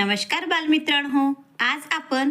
नमस्कार बालमित्रांनो, आज आपण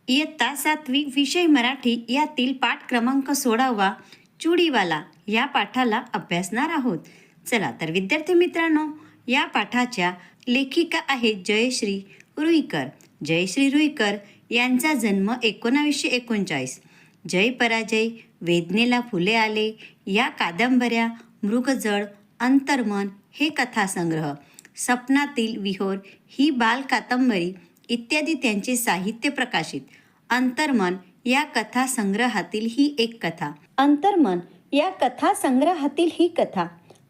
इयत्ता 7वी विषय मराठी यातील पाठ क्रमांक 16 चुडीवाला या पाठाला अभ्यासणार आहोत. चला तर विद्यार्थी मित्रांनो, या पाठाच्या लेखिका आहेत जयश्री रुईकर. जयश्री रुईकर यांचा जन्म 1939. जय पराजय, वेदनेला फुले आले या कादंबऱ्या, मृगजळ, अंतर्मन हे कथासंग्रह, सपनातील विहोर ही बाल कादंबरी इत्यादी त्यांचे साहित्य प्रकाशित. अंतर्मन या कथासंग्रहातील ही एक कथा. अंतर्मन या कथासंग्रहातील ही कथा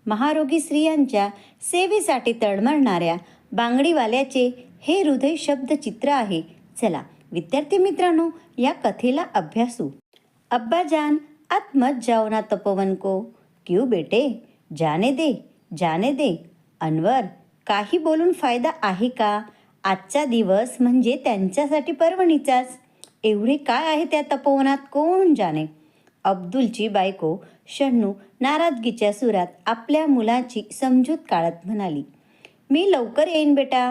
महारोगी स्त्रियांच्या सेवेसाठी तळमळणाऱ्या बांगडीवाल्याचे हे हृदय शब्द चित्र आहे. चला विद्यार्थी मित्रांनो, या कथेला अभ्यासू. अब्बा जान आत मत जाओ ना तपोवन को. क्यों बेटे, जाने दे. अनवर, काही बोलून फायदा आहे का? आजचा दिवस म्हणजे त्यांच्यासाठी पर्वणीचाच. एवढे काय आहे त्या तपोवनात कोण जाणे. अब्दुलची बायको शन्नू नाराजगीच्या सुरात आपल्या मुलाची समजूत काढत म्हणाली, मी लवकर येईन बेटा.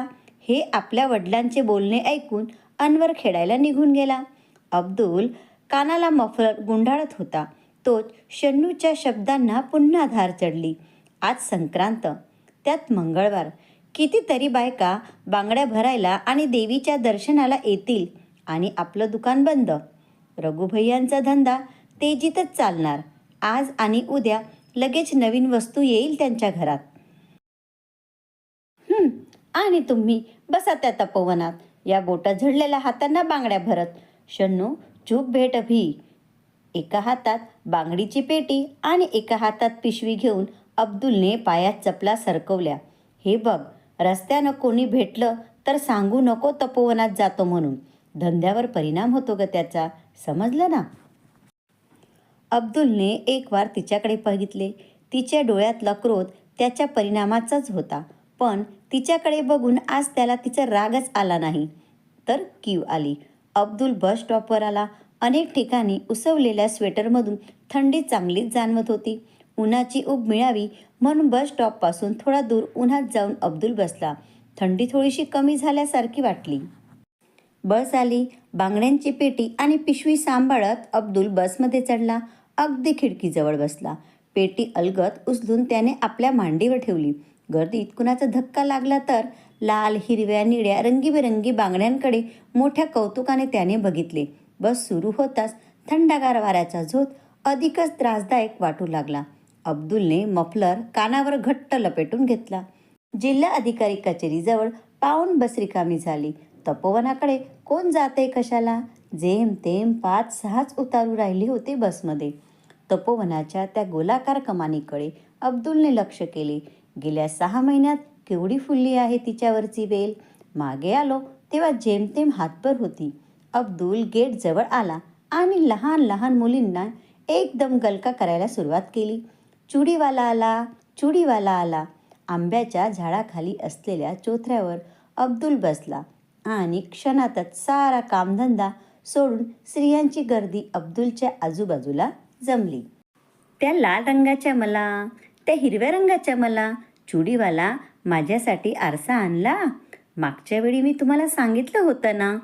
हे आपल्या वडिलांचे बोलणे ऐकून अनवर खेळायला निघून गेला. अब्दुल कानाला मफलर गुंडाळत होता. तोच शन्नूच्या शब्दांना पुन्हा धार चढली. आज संक्रांत, त्यात मंगळवार. कितीतरी बायका बांगड्या भरायला आणि देवीच्या दर्शनाला येतील आणि आपलं दुकान बंद. रघुभैयांचा धंदा तेजीतच चालणार. आज आणि उद्या लगेच नवीन वस्तू येईल त्यांच्या घरात. आणि तुम्ही बसा त्या तपोवनात, या बोटात झडलेल्या हातांना बांगड्या भरत. शन्नू, चूप भेट अभी. एका हातात बांगडीची पेटी आणि एका हातात पिशवी घेऊन अब्दुलने पायात चपला सरकवल्या. हे बघ, रस्त्यानं कोणी भेटलं तर सांगू नको तपोवनात जातो म्हणून. धंद्यावर परिणाम होतो ग त्याचा, समजलं ना. अब्दुलने एक वार तिच्याकडे बघितले. तिच्या डोळ्यातला क्रोध त्याच्या परिणामाचाच होता. पण तिच्याकडे बघून आज त्याला तिचा रागच आला नाही, तर कीव आली. अब्दुल बस स्टॉपवर आला. अनेक ठिकाणी उसवलेल्या स्वेटरमधून थंडी चांगलीच जाणवत होती. उन्हाची ऊब मिळावी म्हणून बस स्टॉपपासून थोडा दूर उन्हात जाऊन अब्दुल बसला. थंडी थोडीशी कमी झाल्यासारखी वाटली. बस आली. बांगड्यांची पेटी आणि पिशवी सांभाळत अब्दुल बसमध्ये चढला. अगदी खिडकीजवळ बसला. पेटी अलगद उचलून त्याने आपल्या मांडीवर ठेवली. गर्दीत कुणाचा धक्का लागला तर लाल, हिरव्या, निळ्या रंगीबेरंगी बांगड्यांकडे मोठ्या कौतुकाने त्याने बघितले. बस सुरू होताच थंडगार वाऱ्याचा झोत अधिकच त्रासदायक वाटू लागला. अब्दुलने मफलर कानावर घट्ट लपेटून घेतला. जिल्हा अधिकारी कचेरीजवळ पाऊण बस रिकामी झाली. तपोवनाकडे कोण जाते कशाला? जेमतेम 5-6च उतारू राहिले होते बसमध्ये. तपोवनाच्या त्या गोलाकार कमानीकडे अब्दुलने लक्ष केले. गेल्या 6 महिन्यात केवढी फुलली आहे तिच्यावरची वेल. मागे आलो तेव्हा जेमतेम हातभर होती. अब्दुल गेट जवळ आला आणि लहान लहान मुलींना एकदम गलका करायला सुरुवात केली. चुडीवाला आला. आंब्याच्या झाडाखाली असलेल्या चोथऱ्यावर अब्दुल बसला आणि क्षणातच सारा कामधंदा सोडून स्त्रियांची गर्दी अब्दुलच्या आजूबाजूला जमली. त्या लाल रंगाच्या मला, त्या हिरव्या रंगाच्या मला. चुडीवाला, माझ्यासाठी आरसा आणला? मागच्या वेळी मी तुम्हाला सांगितलं होतं ना.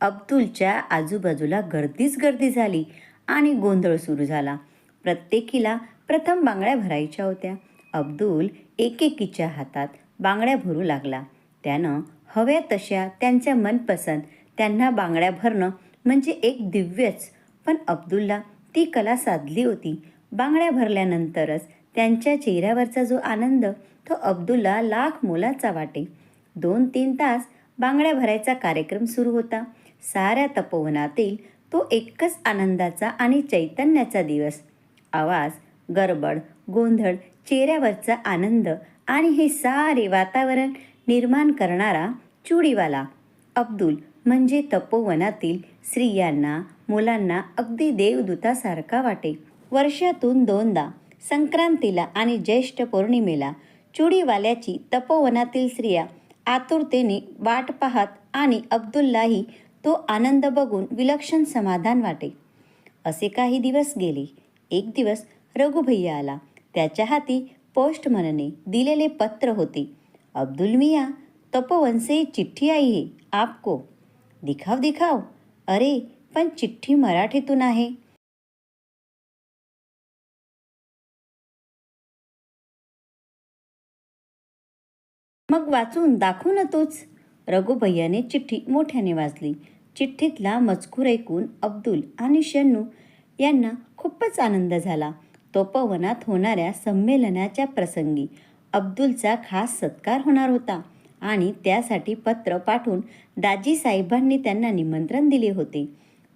अब्दुलच्या आजूबाजूला गर्दीच गर्दी झाली आणि गोंधळ सुरू झाला. प्रत्येकीला प्रथम बांगड्या भरायच्या होत्या. अब्दुल एकेकीच्या हातात बांगड्या भरू लागला. त्यानं हव्या तशा त्यांच्या मनपसंत त्यांना बांगड्या भरणं म्हणजे एक दिव्यच. पण अब्दुलला ती कला साधली होती. बांगड्या भरल्यानंतरच त्यांच्या चेहऱ्यावरचा जो आनंद तो अब्दुलला लाख मोलाचा वाटे. 2-3 तास बांगड्या भरायचा कार्यक्रम सुरू होता. साऱ्या तपोवनातील तो एकच आनंदाचा आणि चैतन्याचा दिवस. आवाज, गडबड, गोंधळ, चेहऱ्यावरचा आनंद आणि हे सारे वातावरण निर्माण करणारा चुडीवाला अब्दुल म्हणजे तपोवनातील स्त्रियांना, मुलांना अगदी देवदूतासारखा वाटे. वर्षातून 2दा संक्रांतीला आणि ज्येष्ठ पौर्णिमेला चुडीवाल्याची तपोवनातील स्त्रिया आतुरतेने वाट पाहत आणि अब्दुललाही तो आनंद बघून विलक्षण समाधान वाटे. असे काही दिवस गेले. एक दिवस रघुभैया आला. त्याच्या हाती पोस्टमनने दिलेले पत्र होते. अब्दुल मिया, तपोवन से चिठ्ठी आई है आपको. दिखाव दिखाव. अरे पण चिठ्ठी मराठीतून आहे. मग वाचून दाखवू ना तूच. रघुभैयाने चिठ्ठी मोठ्याने वाचली. चिठ्ठीतला मजकूर ऐकून अब्दुल आणि शन्नू यांना खूपच आनंद झाला. तपोवनात होणाऱ्या संमेलनाच्या प्रसंगी अब्दुलचा खास सत्कार होणार होता आणि त्यासाठी पत्र पाठवून दाजी साहेबांनी त्यांना निमंत्रण दिले होते.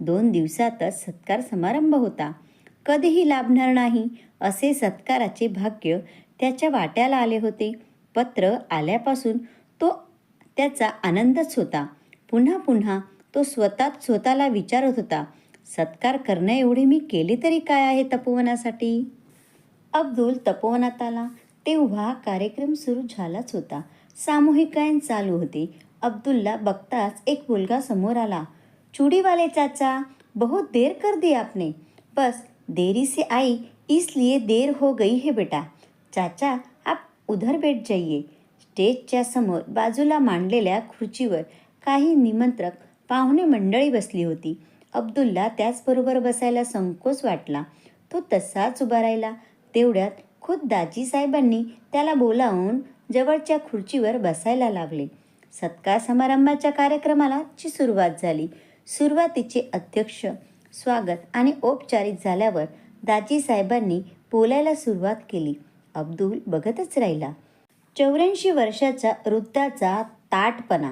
2 दिवसातच सत्कार समारंभ होता. कधीही लाभणार नाही असे सत्काराचे भाग्य त्याच्या वाट्याला आले होते. पत्र आल्यापासून तो त्याचा आनंदच होता. पुन्हा पुन्हा तो स्वतःला विचारत होता, सत्कार करण्या एवढे मी केले तरी काय आहे तपोवनासाठी. अब्दुल तपोवनात आला तेव्हा कार्यक्रम सुरू झालाच होता. सामूहिक गायन चालू होते. अब्दुलला बघताच एक मुलगा समोर आला. चूड़ीवाले चाचा, बहुत देर कर दी आपने. बस देरी से आई इसलिए देर हो गई है बेटा. चाचा आप उधर बैठ जाइए. स्टेजच्या समोर बाजूला मांडलेल्या खुर्चीवर काही निमंत्रक पाहुणे मंडळी बसली होती. अब्दुलला त्याचबरोबर बसायला संकोच वाटला. तो तसाच उभा राहिला. तेवढ्यात खुद्द दाजी साहेबांनी त्याला बोलावून जवळच्या खुर्चीवर बसायला लावले. सत्कार समारंभाच्या कार्यक्रमाला ची सुरुवात झाली. सुरुवातीचे अध्यक्ष स्वागत आणि औपचारिक झाल्यावर दाजी साहेबांनी बोलायला सुरुवात केली. अब्दुल बघतच राहिला. 84 वर्षाचा वृद्धाचा ताठपणा,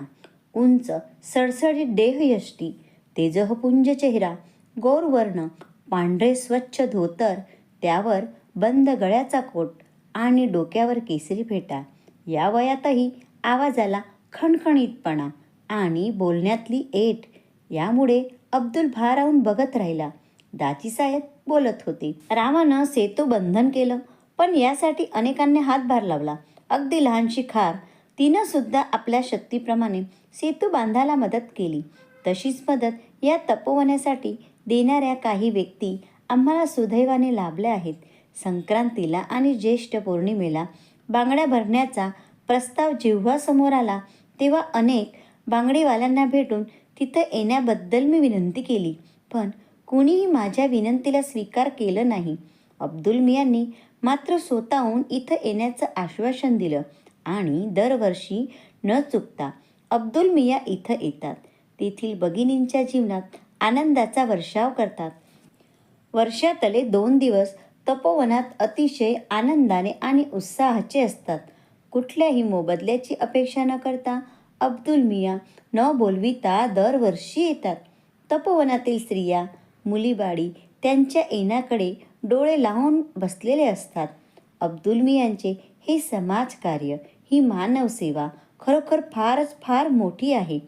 उंच सडसडीत देहयष्टी, तेजःपुंज चेहरा, गौरवर्ण पांढरे स्वच्छ धोतर, त्यावर बंद गळ्याचा कोट आणि डोक्यावर केसरी फेटा. या वयातही आवाजाला खणखणीतपणा आणि बोलण्यातली ऐट यामुळे अब्दुल भारावून बघत राहिला. दाजीसाहेब बोलत होते. रामानं सेतू बंधन केलं, पण यासाठी अनेकांनी हातभार लावला. अगदी लहानशी खार, तिनं सुद्धा आपल्या शक्तीप्रमाणे सेतू बांधायला मदत केली. तशीच मदत या तपोवनासाठी देणाऱ्या काही व्यक्ती आम्हाला सुदैवाने लाभल्या आहेत. संक्रांतीला आणि ज्येष्ठ पौर्णिमेला बांगड्या भरण्याचा प्रस्ताव जेव्हा समोर आला तेव्हा अनेक बांगडीवाल्यांना भेटून तिथं येण्याबद्दल मी विनंती केली, पण कुणीही माझ्या विनंतीला स्वीकार केलं नाही. अब्दुल मियांनी मात्र स्वतःहून इथं येण्याचं आश्वासन दिलं आणि दरवर्षी न चुकता अब्दुल मिया इथं येतात. तेथील भगिनींच्या जीवनात आनंदाचा वर्षाव करतात. वर्षातले 2 दिवस तपोवनात अतिशय आनंदाने आणि उत्साहाचे असतात. कुठल्याही मोबदल्याची अपेक्षा न करता अब्दुल मिया न बोलविता दरवर्षी येतात. तपोवनातील स्त्रिया, मुलीबाळी त्यांच्या येण्याकडे डोळे लावून बसलेले असतात. अब्दुल मियांचे हे समाजकार्य, ही मानवसेवा खरोखर फार मोठी आहे,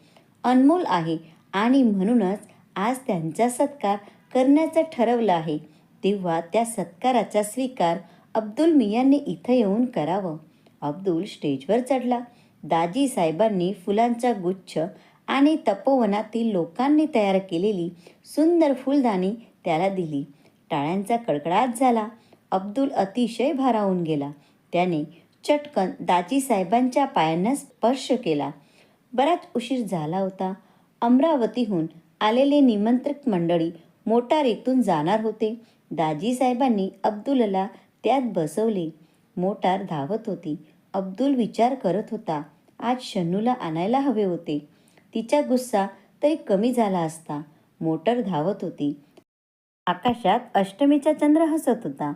अनमोल आहे आणि म्हणूनच आज त्यांचा सत्कार करण्याचं ठरवलं आहे. तेव्हा त्या सत्काराचा स्वीकार अब्दुल मियांनी इथं येऊन करावं. अब्दुल स्टेजवर चढला. दाजी साहेबांनी फुलांचा गुच्छ आणि तपोवनातील लोकांनी तयार केलेली सुंदर फुलदाणी त्याला दिली. टाळ्यांचा कडकडाट झाला. अब्दुल अतिशय भारावून गेला. त्याने चटकन दाजी साहेबांच्या पायांना स्पर्श केला. बराच उशीर झाला होता. अमरावतीहून आलेले निमंत्रित मंडळी मोटारीतून जाणार होते. दाजी साहेबांनी अब्दुलला त्यात बसवले. मोटार धावत होती. अब्दुल विचार करत होता, आज शन्नूला आणायला हवे होते. तिचा गुस्सा तरी कमी झाला असता. मोटर धावत होती. आकाशात अष्टमीचा चंद्र हसत होता.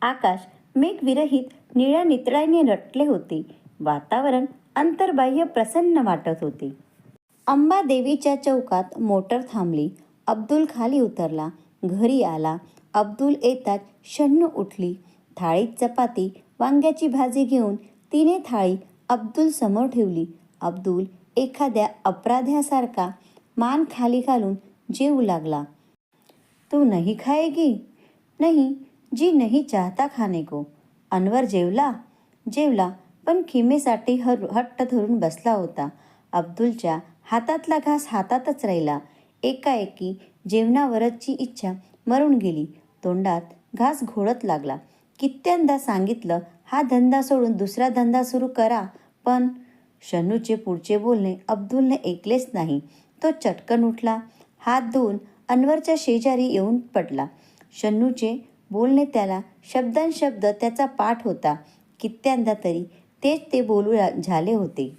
आकाश मेघविरहित निळ्या नितळाईने रटले होते. वातावरण अंतर्बाह्य प्रसन्न वाटत होते. अंबादेवीच्या चौकात मोटर थांबली. अब्दुल खाली उतरला. घरी आला. अब्दुल येताच शन्नू उठली. थाळीत चपाती, वांग्याची भाजी घेऊन तिने थाळी अब्दुल समोर ठेवली. अब्दुल एखाद्या अपराध्यासारखा मान खाली घालून जेवू लागला. तू नहीं खाएगी? नहीं, जी नहीं चाहता खाने को. अनवर जेवला पण खिमेसाठी हट्ट धरून बसला होता. अब्दुलच्या हातातला घास हातातच राहिला. एकाएकी जेवणावरची इच्छा मरून गेली. तोंडात घास घोळत लागला. कित्येकदा सांगितलं, हा धंदा सोडून दुसरा धंदा सुरू करा, पण शन्नूचे पुढचे बोलणे अब्दुलने ऐकलेच नाही. तो चटकन उठला, हात धुवून अनवरच्या शेजारी येऊन पडला. शन्नूचे बोलणे त्याला शब्दांशब्द त्याचा पाठ होता. कित्यांदा तरी तेच ते बोलू झाले होते.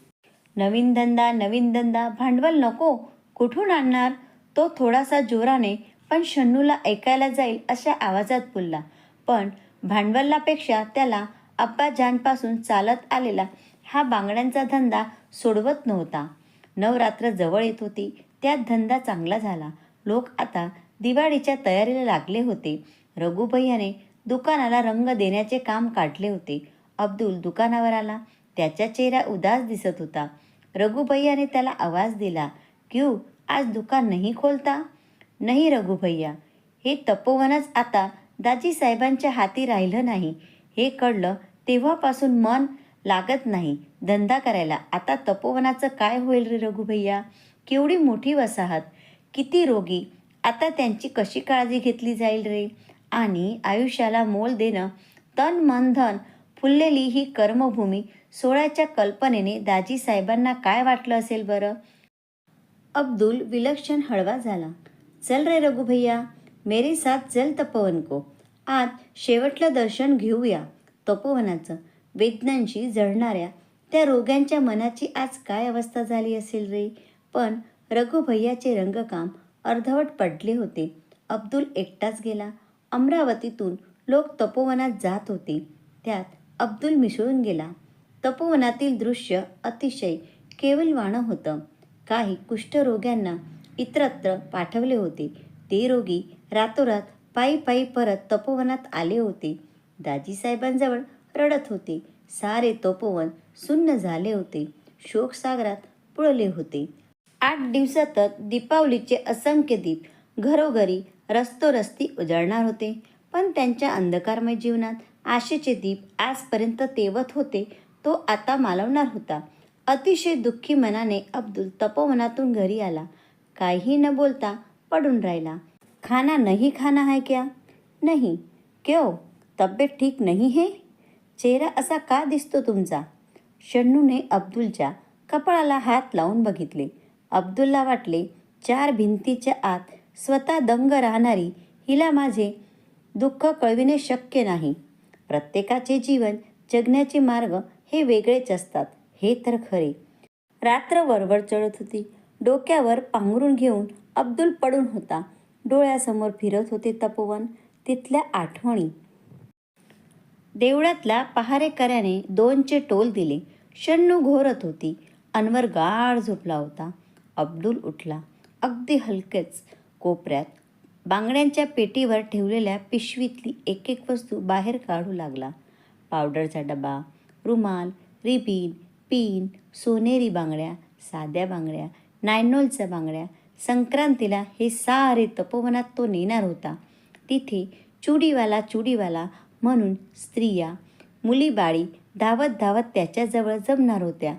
नवीन धंदा, भांडवल नको, कुठून आणणार? तो थोडासा जोराने पण शन्नूला ऐकायला जाईल अशा आवाजात बोलला. पण भांडवलापेक्षा त्याला अब्बाजानपासून चालत आलेला हा बांगड्यांचा धंदा सोडवत नव्हता. नवरात्र जवळ येत होती, त्यात धंदा चांगला झाला. लोक आता दिवाळीच्या तयारीला लागले होते. रघुभैयाने दुकानाला रंग देण्याचे काम काढले होते. अब्दुल दुकानावर आला. त्याचा चेहरा उदास दिसत होता. रघुभैयाने त्याला आवाज दिला, क्यू आज दुकान नाही खोलता? नाही रघुभैया, हे तपोवनच आता दाजीसाहेबांच्या हाती राहिलं नाही. हे कळलं तेव्हापासून मन लागत नाही धंदा करायला. आता तपोवनाचं काय होईल रे रघुभैया? केवढी मोठी वसाहत, किती रोगी, आता त्यांची कशी काळजी घेतली जाईल रे? आणि आयुष्याला मोल देणं, तन मन धन फुललेली ही कर्मभूमी सोळ्याच्या कल्पनेने दाजीसाहेबांना काय वाटलं असेल बरं? अब्दुल विलक्षण हळवा झाला. चल रे रघुभैया, मेरी साथ चल तपोवन को. आज शेवटलं दर्शन घेऊया तपोवनाचं. वेदनांशी जळणाऱ्या त्या रोग्यांच्या मनाची आज काय अवस्था झाली असेल रे? पण रघुभैयाचे रंगकाम अर्धवट पडले होते. अब्दुल एकटाच गेला. अमरावतीतून लोक तपोवनात जात होते, त्यात अब्दुल मिसळून गेला. तपोवनातील दृश्य अतिशय केविलवाणं होतं. काही कुष्ठरोग्यांना इतरत्र पाठवले होते. ते रोगी रातोरात पायी पायी परत तपोवनात आले होते. दाजीसाहेबांजवळ रडत होते. सारे तपोवन सुन्न झाले होते, शोकसागरात बुडले होते. 8 दिवसातच दीपावलीचे असंख्य दीप घरोघरी रस्तोरस्ती उजळणार होते. पण त्यांच्या अंधकारमय जीवनात आशेचे दीप आजपर्यंत तेवत होते, तो आता मालवणार होता. अतिशय दुःखी मनाने अब्दुल तपोवनातून घरी आला. काही न बोलता पडून राहिला. खाना नहीं खाना है क्या? नहीं. क्यों, तब्येत ठीक नहीं है? चेहरा असा का दिसतो तुमचा? शन्नूने अब्दुलच्या कपाळाला हात लावून बघितले. अब्दुलला वाटले 4 भिंतीच्या आत स्वतः दंग राहणारी हिला माझे दुःख कळविणे शक्य नाही. प्रत्येकाचे जीवन जगण्याचे मार्ग हे वेगळेच असतात, हे तर खरे. रात्र वरवर चढत होती. डोक्यावर पांघरून घेऊन अब्दुल पडून होता. डोळ्यासमोर फिरत होते तपोवन, तिथल्या आठवणी. देवळातल्या पहारेकऱ्याने 2चे टोल दिले. शन्नू घोरत होती. अनवर गाढ झोपला होता. अब्दुल उठला. अगदी हलकेच कोपऱ्यात बांगड्यांच्या पेटीवर ठेवलेल्या पिशवीतली एक एक वस्तू बाहेर काढू लागला. पावडरचा डबा, रुमाल, रिबीन, पिन, सोनेरी बांगड्या, साध्या बांगड्या, नायनॉलच्या बांगड्या. संक्रांतीला हे सारे तपोवनात तो नेणार होता. तिथे चुडीवाला म्हणून स्त्रिया, मुलीबाळी धावत धावत त्याच्याजवळ जमणार होत्या.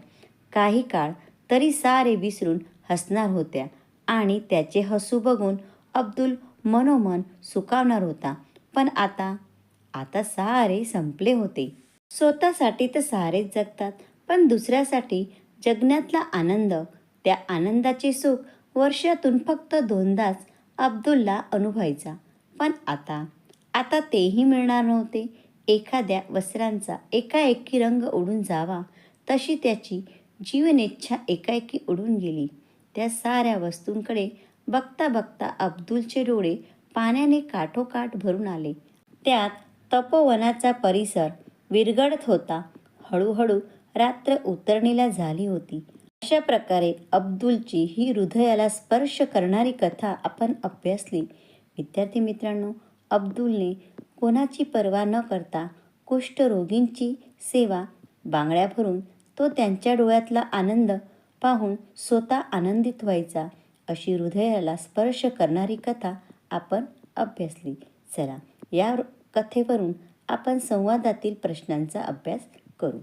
काही काळ तरी सारे विसरून हसणार होत्या आणि त्याचे हसू बघून अब्दुल मनोमन सुखावणार होता. पण आता सारे संपले होते. स्वतःसाठी तर सारेच जगतात, पण दुसऱ्यासाठी जगण्यातला आनंद, त्या आनंदाचे सुख वर्षातून फक्त 2दाच अब्दुलला अनुभवायचा. पण आता तेही मिळणार नव्हते. एखाद्या वस्त्रांचा एकाएकी रंग उडून जावा तशी त्याची जीवनेच्छा एकाएकी उडून गेली. त्या साऱ्या वस्तूंकडे बघता बघता अब्दुलचे डोळे पाण्याने काठोकाठ भरून आले. त्यात तपोवनाचा परिसर विरघळत होता. हळूहळू रात्र उतरणीला झाली होती. अशा प्रकारे अब्दुलची ही हृदयाला स्पर्श करणारी कथा आपण अभ्यासली. विद्यार्थी मित्रांनो, अब्दुलने कोणाची पर्वा न करता कुष्ठरोगींची सेवा, बांगड्या भरून तो त्यांच्या डोळ्यातला आनंद पाहून स्वतः आनंदित व्हायचा, अशी हृदयाला स्पर्श करणारी कथा आपण अभ्यासली. चला, या कथेवरून आपण संवादातील प्रश्नांचा अभ्यास करू.